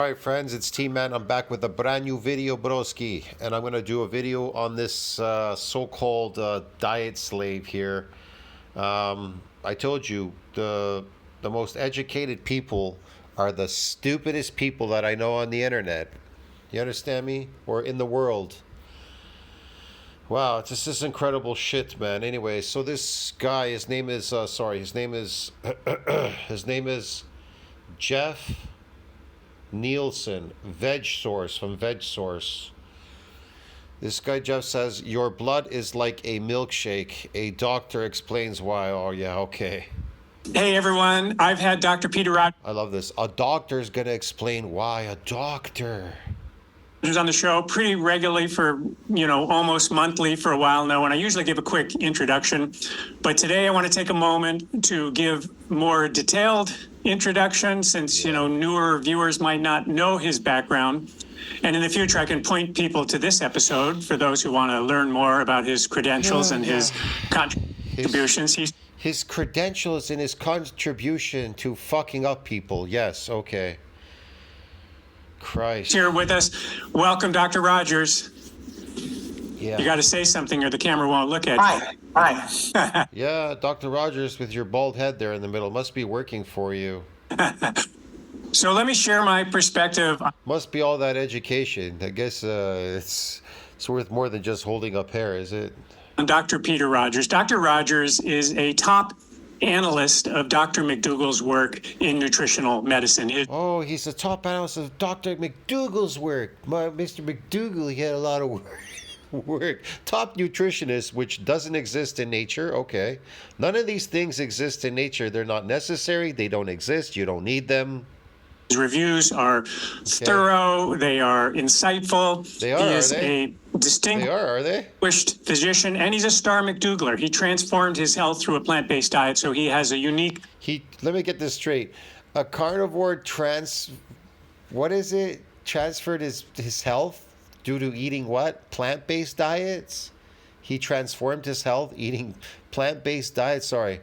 Alright friends, it's T-Man. I'm back with a brand new video, broski. And I'm going to do a video on this so-called diet slave here. I told you, the most educated people are the stupidest people that I know on the internet. You understand me? Or in the world. Wow, it's just this incredible shit, man. Anyway, so this guy, his name is his name is Jeff Nielsen, Veg Source, from Veg Source. This guy Jeff says, your blood is like a milkshake. A doctor explains why. Oh yeah, okay. Hey everyone, I've had Dr. Peter Rogers I love this. A doctor's gonna explain why. A doctor. on the show pretty regularly for, almost monthly for a while now, and I usually give a quick introduction. But today I want to take a moment to give more detailed introduction since, newer viewers might not know his background. And in the future, I can point people to this episode for those who want to learn more about his credentials and his contributions. His credentials and his contribution to fucking up people. Yes, okay. Christ. Here with us. Welcome, Dr. Rogers. Yeah. You got to say something or the camera won't look at you. Hi. Yeah, Dr. Rogers with your bald head there in the middle must be working for you. So let me share my perspective. Must be all that education. I guess it's worth more than just holding up hair, is it? On Dr. Peter Rogers. Dr. Rogers is a top analyst of Dr. McDougall's work in nutritional medicine. Oh, he's the top analyst of Dr. McDougall's work. Mr. McDougall, he had a lot of work. Top nutritionist, which doesn't exist in nature. Okay. None of these things exist in nature. They're not necessary. They don't exist. You don't need them. His reviews are thorough. They are insightful. They are, he is are they? a distinguished physician, and he's a star McDougall. He transformed his health through a plant-based diet, so he has a unique... Let me get this straight. A carnivore transferred his health due to eating what? Plant-based diets? He transformed his health eating plant-based diets? Sorry.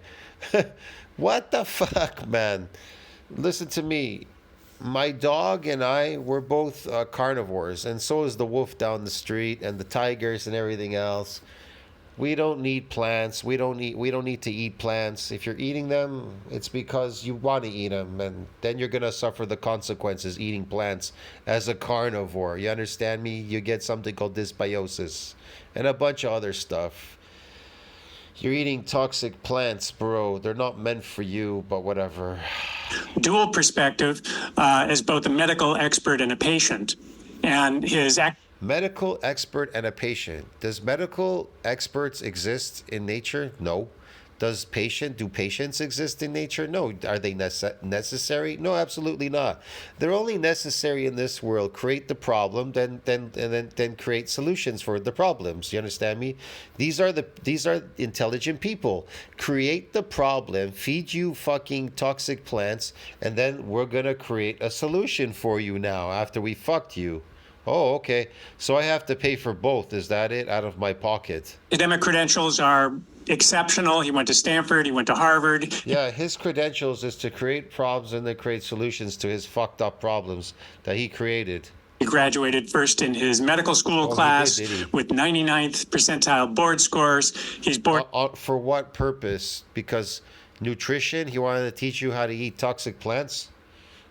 What the fuck, man? Listen to me. My dog and I, we're both carnivores, and so is the wolf down the street and the tigers and everything else. We don't need plants. We don't need to eat plants. If you're eating them, it's because you want to eat them, and then you're gonna suffer the consequences eating plants as a carnivore. You understand me? You get something called dysbiosis and a bunch of other stuff. You're eating toxic plants, bro. They're not meant for you, but whatever. Dual perspective as both a medical expert and a patient. And his medical expert and a patient. Does medical experts exist in nature? No. Do patients exist in nature? No. Are they necessary? No, absolutely not. They're only necessary in this world. Create the problem, then create solutions for the problems. You understand me? These are intelligent people. Create the problem, feed you fucking toxic plants, and then we're gonna create a solution for you now after we fucked you. Oh, okay. So I have to pay for both. Is that it? Out of my pocket? Academic credentials are exceptional. He went to Stanford. He went to Harvard. Yeah, his credentials is to create problems and then create solutions to his fucked up problems that he created. He graduated first in his medical school class with 99th percentile board scores. He's board. For what purpose? Because nutrition? He wanted to teach you how to eat toxic plants?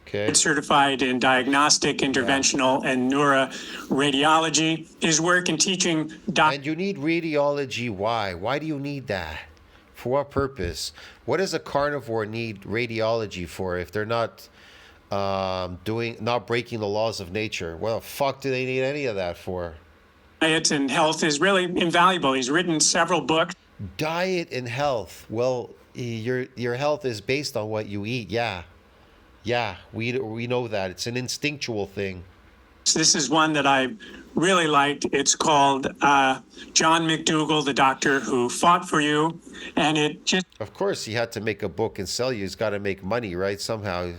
Okay. Certified in diagnostic, interventional, and neuroradiology. His work in teaching And you need radiology. Why? Why do you need that? For what purpose? What does a carnivore need radiology for if they're not not breaking the laws of nature? What the fuck do they need any of that for? Diet and health is really invaluable. He's written several books. Diet and health. Well, your health is based on what you eat. Yeah, we know that. It's an instinctual thing. This is one that I really liked. It's called John McDougall, the Doctor Who Fought for You. And it just... Of course, he had to make a book and sell you. He's got to make money, right? Somehow,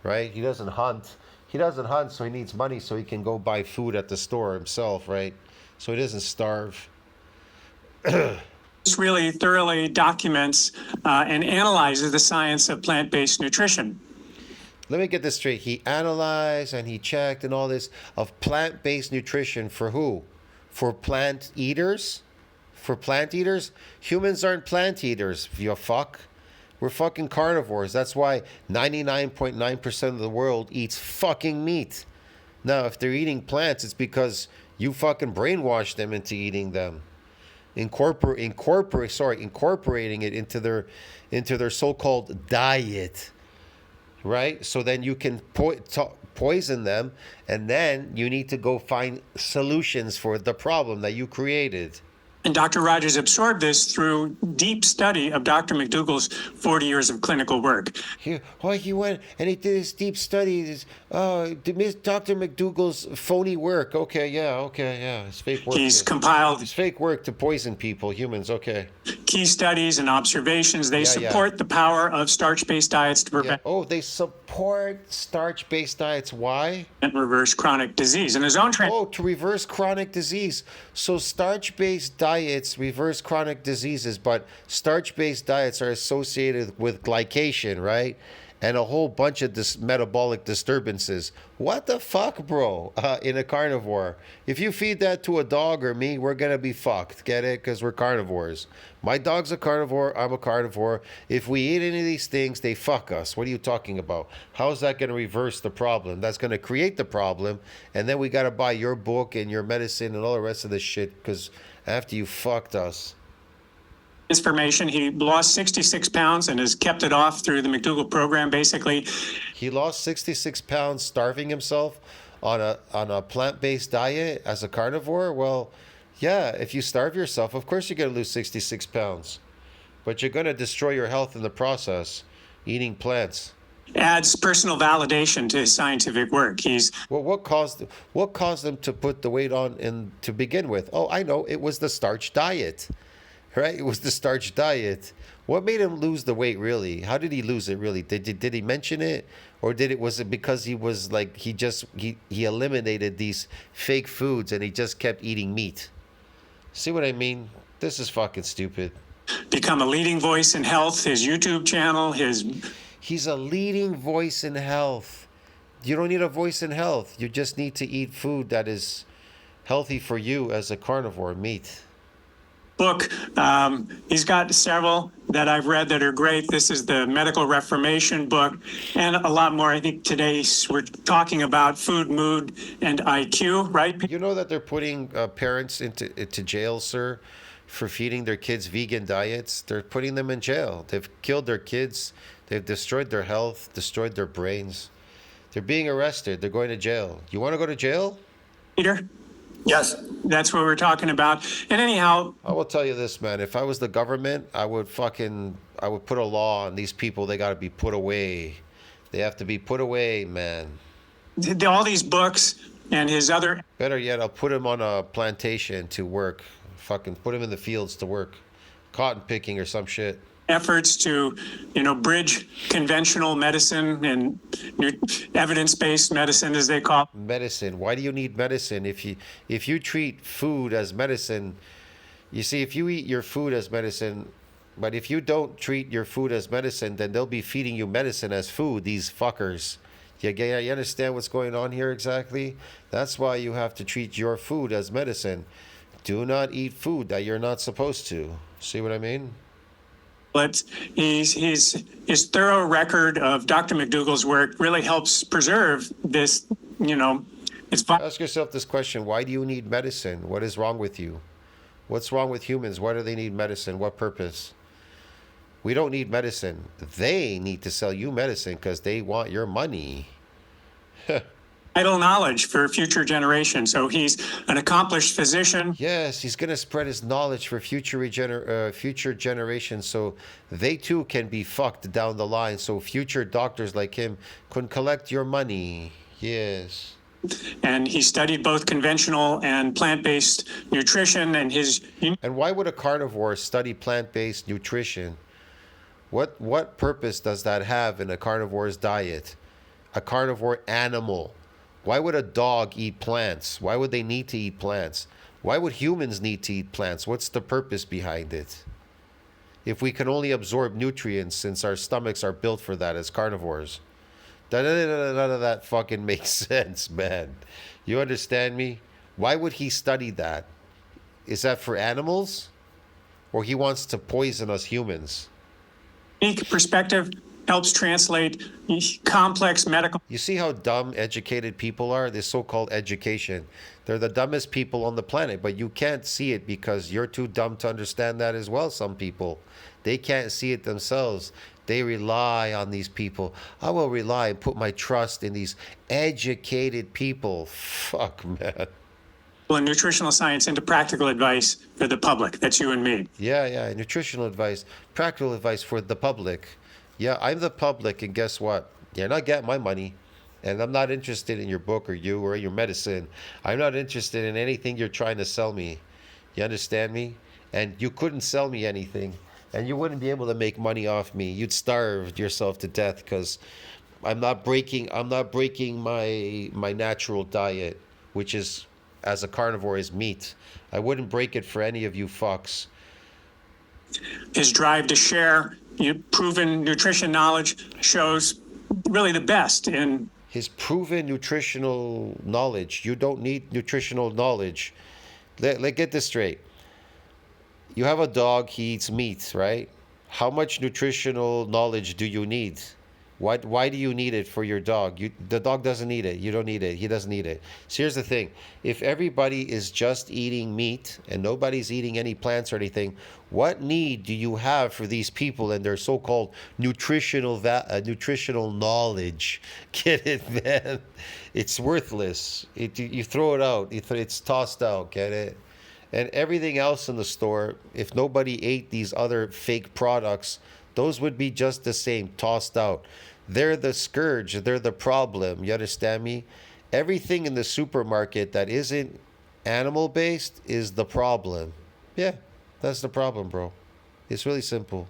right? He doesn't hunt. So he needs money so he can go buy food at the store himself, right? So he doesn't starve. This really thoroughly documents and analyzes the science of plant-based nutrition. Let me get this straight. He analyzed and he checked and all this of plant-based nutrition for who? For plant eaters? For plant eaters? Humans aren't plant eaters, you fuck. We're fucking carnivores. That's why 99.9% of the world eats fucking meat. Now, if they're eating plants, it's because you fucking brainwashed them into eating them. Incorporating it into their so-called diet. Right? So then you can poison them, and then you need to go find solutions for the problem that you created. And Dr. Rogers absorbed this through deep study of Dr. McDougall's 40 years of clinical work. He went and he did this deep study. Dr. McDougall's phony work. Okay, yeah. It's fake work. He's compiled It's fake work to poison people, humans. Okay. key studies and observations. They support the power of starch-based diets to prevent they support starch-based diets. Why? and reverse chronic disease. In his own To reverse chronic disease. So starch-based diets reverse chronic diseases, but starch-based diets are associated with glycation, right? And a whole bunch of metabolic disturbances. What the fuck, bro? In a carnivore. If you feed that to a dog or me, we're going to be fucked. Get it? Because we're carnivores. My dog's a carnivore. I'm a carnivore. If we eat any of these things, they fuck us. What are you talking about? How is that going to reverse the problem? That's going to create the problem. And then we got to buy your book and your medicine and all the rest of this shit because after you fucked us. transformation. He lost 66 pounds and has kept it off through the McDougall program, basically. He lost 66 pounds starving himself on a plant-based diet as a carnivore. Well, yeah, if you starve yourself, of course you're going to lose 66 pounds. But you're going to destroy your health in the process, eating plants. Adds personal validation to his scientific work. Well, what caused him to put the weight on to begin with? Oh, I know, it was the starch diet. Right? It was the starch diet. What made him lose the weight, really? How did he lose it, really? Did he mention it? Or was it because he was like, he eliminated these fake foods and he just kept eating meat? See what I mean? This is fucking stupid. Become a leading voice in health. His YouTube channel, He's a leading voice in health. You don't need a voice in health. You just need to eat food that is healthy for you as a carnivore, meat. Book. He's got several that I've read that are great. This is the Medical Reformation book and a lot more. I think today we're talking about food, mood, and IQ, right? You know that they're putting parents into jail, sir, for feeding their kids vegan diets. They're putting them in jail. They've killed their kids. They've destroyed their health, destroyed their brains. They're being arrested. They're going to jail. You want to go to jail? Peter? Yes. That's what we're talking about. And anyhow, I will tell you this, man. If I was the government, I would put a law on these people. They got to be put away. They have to be put away, man. all these books and his other Better yet, I'll put him on a plantation to work. Fucking put him in the fields to work. Cotton picking or some shit. efforts to, bridge conventional medicine and evidence-based medicine, as they call it. Medicine. Why do you need medicine? If you treat food as medicine, you see, if you eat your food as medicine, but if you don't treat your food as medicine, then they'll be feeding you medicine as food, these fuckers. You understand what's going on here exactly? That's why you have to treat your food as medicine. Do not eat food that you're not supposed to. See what I mean? But his thorough record of Dr. McDougall's work really helps preserve this, Ask yourself this question. Why do you need medicine? What is wrong with you? What's wrong with humans? Why do they need medicine? What purpose? We don't need medicine. They need to sell you medicine because they want your money. vital knowledge for future generations. So he's an accomplished physician. Yes, he's going to spread his knowledge for future generations so they too can be fucked down the line. So future doctors like him can collect your money. Yes. And he studied both conventional and plant-based nutrition and And why would a carnivore study plant-based nutrition? What purpose does that have in a carnivore's diet? A carnivore animal. Why would a dog eat plants? Why would they need to eat plants? Why would humans need to eat plants? What's the purpose behind it? If we can only absorb nutrients since our stomachs are built for that as carnivores. None of that fucking makes sense, man. You understand me? Why would he study that? Is that for animals? Or he wants to poison us humans? Unique perspective helps translate complex medical. You see how dumb educated people are? This so-called education. They're the dumbest people on the planet, but you can't see it because you're too dumb to understand that as well, some people. They can't see it themselves. They rely on these people. I will rely and put my trust in these educated people. Fuck, man. And nutritional science into practical advice for the public. That's you and me. Yeah. Nutritional advice, practical advice for the public. Yeah, I'm the public, and guess what? You're not getting my money. And I'm not interested in your book or you or your medicine. I'm not interested in anything you're trying to sell me. You understand me? And you couldn't sell me anything. And you wouldn't be able to make money off me. You'd starve yourself to death because I'm not breaking my natural diet, which is, as a carnivore, is meat. I wouldn't break it for any of you fucks. His drive to share proven nutrition knowledge shows really the best in his proven nutritional knowledge. You don't need nutritional knowledge. Let get this straight. You have a dog, he eats meat, right? How much nutritional knowledge do you need? Why do you need it for your dog? The dog doesn't need it. You don't need it. He doesn't need it. So here's the thing. If everybody is just eating meat and nobody's eating any plants or anything, what need do you have for these people and their so-called nutritional knowledge? Get it, man? It's worthless. You throw it out. It's tossed out. Get it? And everything else in the store, if nobody ate these other fake products, those would be just the same, tossed out. They're the scourge. They're the problem. You understand me? Everything in the supermarket that isn't animal-based is the problem. Yeah, that's the problem, bro. It's really simple.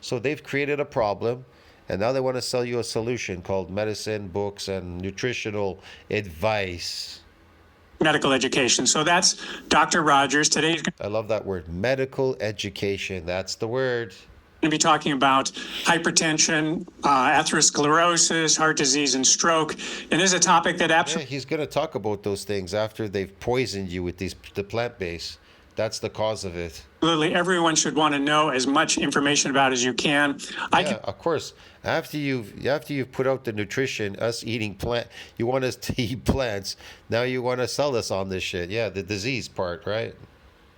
So they've created a problem, and now they want to sell you a solution called medicine, books, and nutritional advice. Medical education. So that's Dr. Rogers. Today, I love that word, medical education. That's the word. Going to be talking about hypertension, atherosclerosis, heart disease, and stroke. And this is a topic that absolutely... Yeah, he's going to talk about those things after they've poisoned you with the plant-based. That's the cause of it. Absolutely, everyone should want to know as much information about as you can. Of course. After you've put out the nutrition, us eating plant, you want us to eat plants. Now you want to sell us on this shit. Yeah, the disease part, right?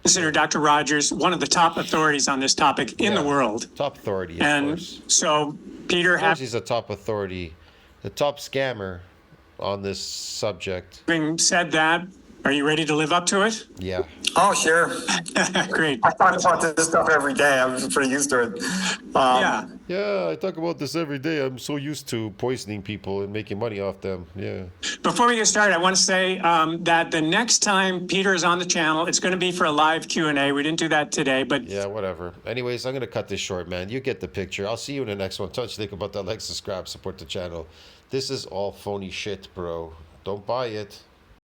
Consider Dr. Rogers one of the top authorities on this topic in the world. Top authority, of course. So, Peter, he's a top authority, the top scammer on this subject. Having said that, are you ready to live up to it? Yeah. Oh, sure. Great. I talk about this stuff every day. I'm pretty used to it. Yeah, I talk about this every day. I'm so used to poisoning people and making money off them. Yeah. Before we get started, I want to say that the next time Peter is on the channel, it's going to be for a live Q&A. We didn't do that today, but... Yeah, whatever. Anyways, I'm going to cut this short, man. You get the picture. I'll see you in the next one. Touch, think about that. Like, subscribe, support the channel. This is all phony shit, bro. Don't buy it.